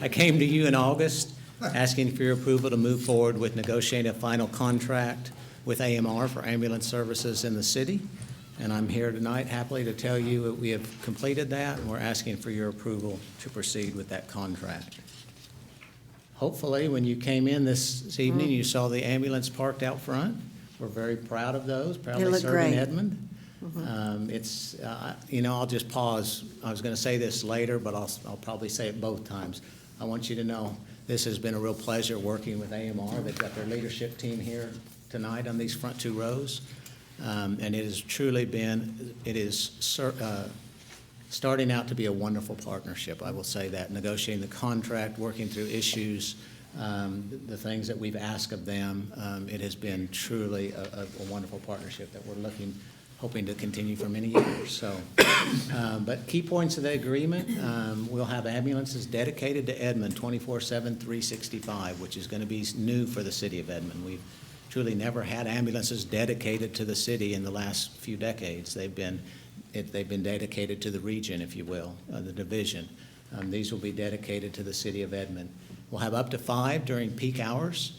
I came to you in August asking for your approval to move forward with negotiating a final contract with AMR for ambulance services in the city. And I'm here tonight happily to tell you that we have completed that, and we're asking for your approval to proceed with that contract. Hopefully, when you came in this evening, you saw the ambulance parked out front. We're very proud of those, proudly look serving great. Edmond. I'll just pause. I was going to say this later, but I'll probably say it both times. I want you to know this has been a real pleasure working with AMR. They've got their leadership team here tonight on these front two rows. And it has truly been, starting out to be a wonderful partnership. I will say that, negotiating the contract, working through issues, the things that we've asked of them. It has been truly a wonderful partnership that we're hoping to continue for many years. So, but key points of the agreement, we'll have ambulances dedicated to Edmond 24/7, 365, which is going to be new for the City of Edmond. We've truly never had ambulances dedicated to the city in the last few decades. They've been dedicated to the region, if you will, the division. These will be dedicated to the City of Edmond. We'll have up to 5 during peak hours,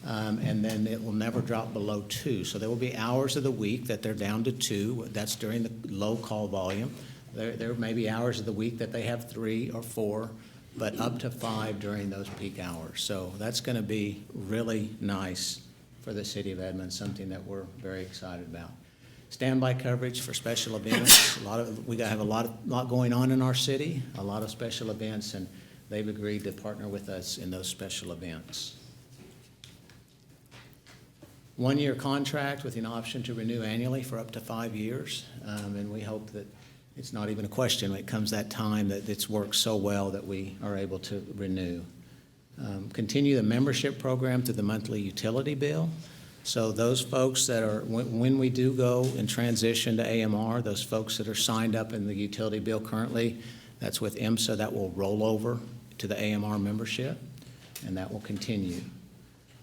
and then it will never drop below 2. So there will be hours of the week that they're down to 2. That's during the low call volume. There may be hours of the week that they have 3 or 4, but up to 5 during those peak hours. So that's going to be really nice for the City of Edmond, something that we're very excited about. Standby coverage for special events. We have a lot going on in our city, a lot of special events, and they've agreed to partner with us in those special events. 1-year contract with an option to renew annually for up to 5 years, and we hope that it's not even a question when it comes that time that it's worked so well that we are able to renew. Continue the membership program through the monthly utility bill. So those folks that are, when we do go and transition to AMR, those folks that are signed up in the utility bill currently, that's with IMSA, that will roll over to the AMR membership, and that will continue.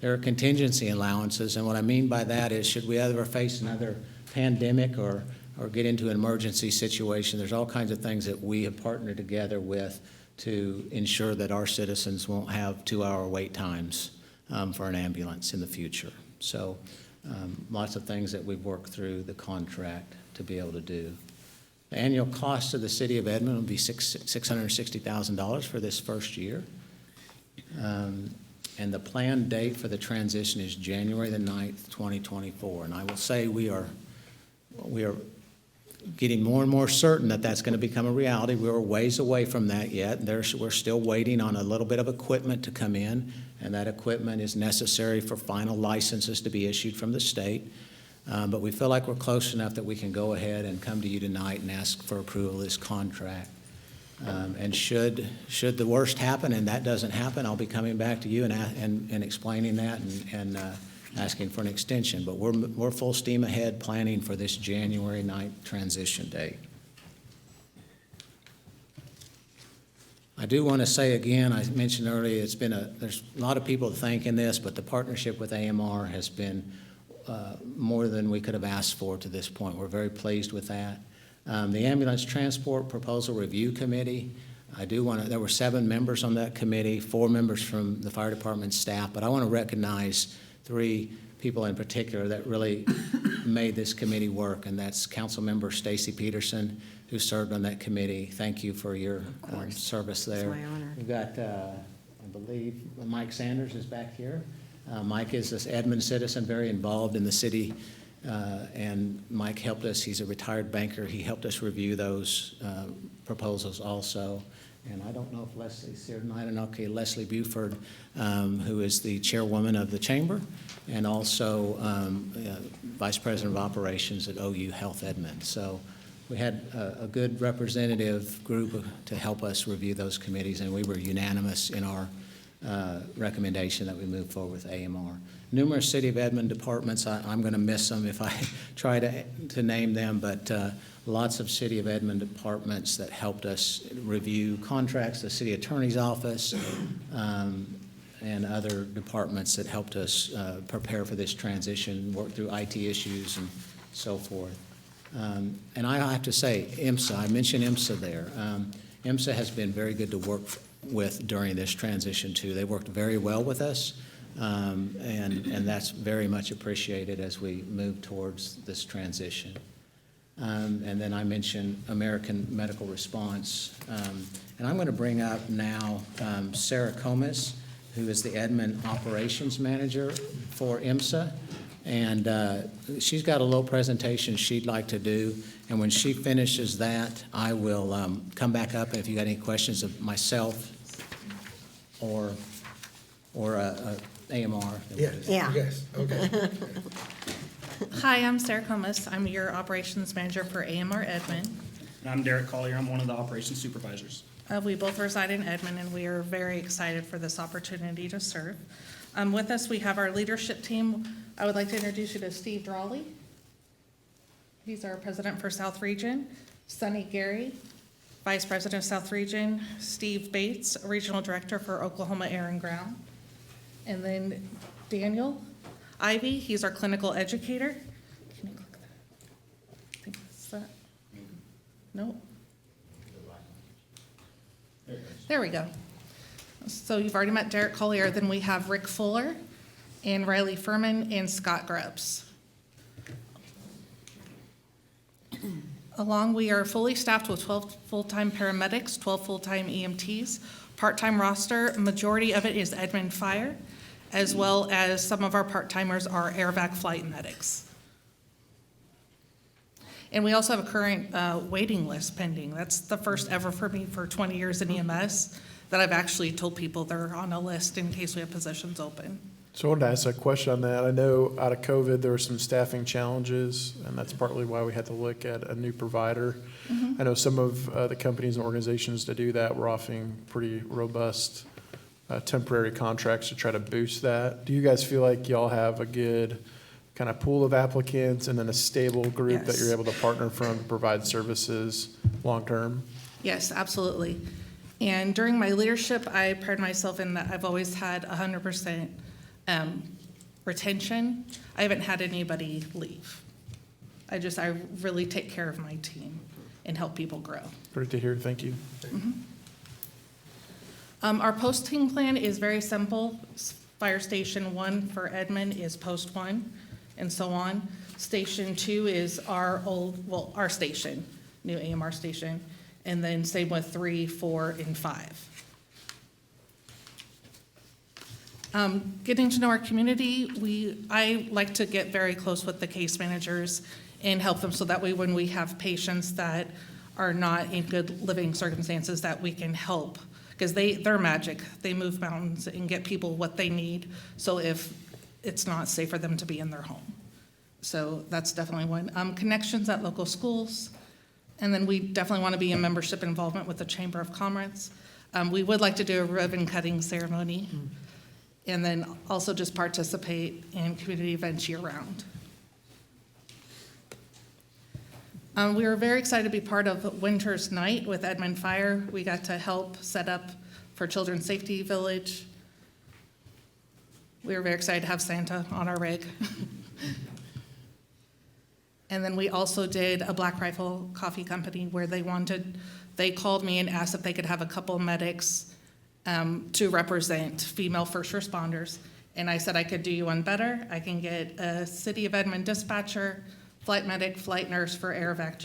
There are contingency allowances, and what I mean by that is should we ever face another pandemic or get into an emergency situation, there's all kinds of things that we have partnered together with to ensure that our citizens won't have 2-hour wait times for an ambulance in the future. So lots of things that we've worked through the contract to be able to do. The annual cost of the City of Edmond will be $660,000 for this first year. And the planned date for the transition is January the 9th, 2024. And I will say we are getting more and more certain that that's going to become a reality. We're ways away from that yet. We're still waiting on a little bit of equipment to come in, and that equipment is necessary for final licenses to be issued from the state. But we feel like we're close enough that we can go ahead and come to you tonight and ask for approval of this contract. And should the worst happen and that doesn't happen, I'll be coming back to you and explaining that and asking for an extension. But we're full steam ahead planning for this January 9th transition date. I do want to say again, I mentioned earlier, there's a lot of people to thank in this, but the partnership with AMR has been more than we could have asked for to this point. We're very pleased with that. The Ambulance Transport Proposal Review Committee, there were 7 members on that committee, 4 members from the fire department staff, but I want to recognize 3 people in particular that really made this committee work, and that's Councilmember Stacie Peterson, who served on that committee. Thank you for your service there. It's my honor. We've got, I believe, Mike Sanders is back here. Mike is this Edmond citizen, very involved in the city, and Mike helped us. He's a retired banker. He helped us review those proposals also. And I don't know if Leslie's here tonight. I know, okay, Leslie Buford, who is the chairwoman of the chamber, and also vice president of operations at OU Health Edmond. So we had a good representative group to help us review those committees, and we were unanimous in our recommendation that we move forward with AMR. Numerous City of Edmond departments, I'm going to miss them if I try to name them, but lots of City of Edmond departments that helped us review contracts, the city attorney's office, and other departments that helped us prepare for this transition, work through IT issues and so forth. And I have to say, IMSA, I mentioned IMSA there. IMSA has been very good to work with during this transition too. They worked very well with us, and that's very much appreciated as we move towards this transition. And then I mentioned American Medical Response. And I'm going to bring up now Sarah Comas, who is the Edmond Operations Manager for IMSA. And she's got a little presentation she'd like to do. And when she finishes that, I will come back up. And if you got any questions of myself or AMR. Yes. Yeah. Yes, okay. Hi, I'm Sarah Comas. I'm your operations manager for AMR Edmond. And I'm Derek Collier. I'm one of the operations supervisors. We both reside in Edmond, and we are very excited for this opportunity to serve. With us, we have our leadership team. I would like to introduce you to Steve Drawley. He's our president for South Region. Sonny Gary, vice president of South Region. Steve Bates, regional director for Oklahoma Air and Ground. And then Daniel Ivy, he's our clinical educator. Can you click that? I think that's that. No? There we go. So you've already met Derek Collier. Then we have Rick Fuller and Riley Furman and Scott Grubbs. Along, we are fully staffed with 12 full-time paramedics, 12 full-time EMTs, part-time roster. Majority of it is Edmond Fire, as well as some of our part-timers are AirVac flight medics. And we also have a current waiting list pending. That's the first ever for me for 20 years in EMS that I've actually told people they're on a list in case we have positions open. So I wanted to ask a question on that. I know out of COVID, there were some staffing challenges, and that's partly why we had to look at a new provider. I know some of the companies and organizations to do that were offering pretty robust temporary contracts to try to boost that. Do you guys feel like y'all have a good kind of pool of applicants and then a stable group that Yes. you're able to partner from to provide services long-term? Yes, absolutely. And during my leadership, I pride myself in that I've always had 100% retention. I haven't had anybody leave. I really take care of my team and help people grow. Great to hear. Thank you. Our posting plan is very simple. Fire Station 1 for Edmond is post 1, and so on. Station 2 is our station, new AMR station, and then same with 3, 4, and 5. Getting to know our community, I like to get very close with the case managers and help them so that way when we have patients that are not in good living circumstances that we can help. Because they're magic. They move mountains and get people what they need. So if it's not safe for them to be in their home. So that's definitely one. Connections at local schools. And then we definitely want to be in membership involvement with the Chamber of Commerce. We would like to do a ribbon cutting ceremony. And then also just participate in community events year round. We were very excited to be part of Winter's Night with Edmond Fire. We got to help set up for Children's Safety Village. We were very excited to have Santa on our rig. And then we also did a Black Rifle Coffee Company where they called me and asked if they could have a couple medics to represent female first responders. And I said I could do you one better. I can get a City of Edmond dispatcher, flight medic, flight nurse for AirVac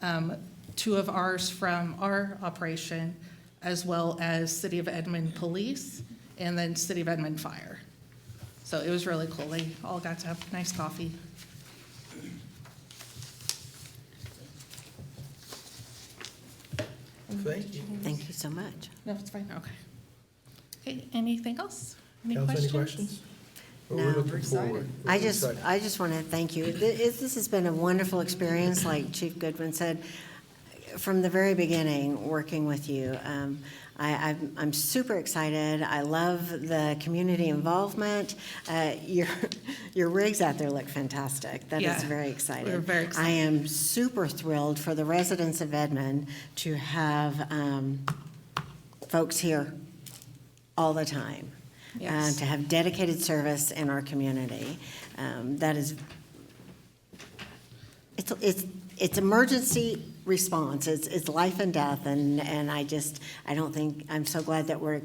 GMR, 2 of ours from our operation, as well as City of Edmond Police, and then City of Edmond Fire. So it was really cool. They all got to have nice coffee. Thank you. Thank you so much. No, it's fine, okay. Okay, anything else? Any Council, any questions? questions? Well, No, we're we're looking forward. I We're just excited. want to thank you. This has been a wonderful experience, like Chief Goodwin said, from the very beginning, working with you. I'm super excited. I love the community involvement. Your rigs out there look fantastic. That Yeah, is very exciting. we're very excited. I am super thrilled for the residents of Edmond to have folks here all the time. Yes. To have dedicated service in our community. That is, it's emergency response. It's life and death, and I don't think, I'm so glad that we're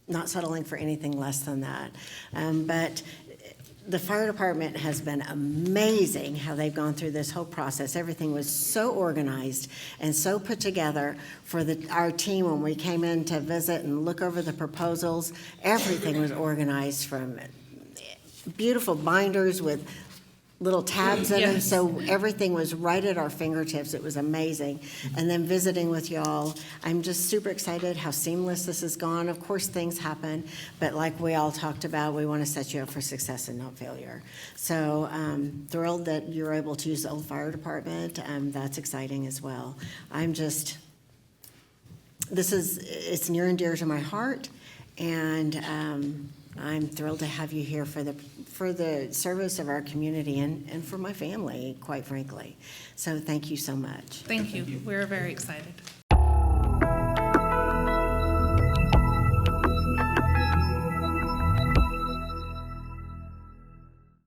not settling for anything less than that. But the fire department has been amazing how they've gone through this whole process. Everything was so organized and so put together for our team when we came in to visit and look over the proposals. Everything was organized, from beautiful binders with little tabs in them, Yes. so everything was right at our fingertips. It was amazing. And then visiting with y'all, I'm just super excited how seamless this has gone. Of course, things happen, but like we all talked about, we want to set you up for success and not failure. So thrilled that you're able to use the old fire department. That's exciting as well. It's near and dear to my heart, and I'm thrilled to have you here for the service of our community and for my family, quite frankly. So thank you so much. Thank you. We're very excited.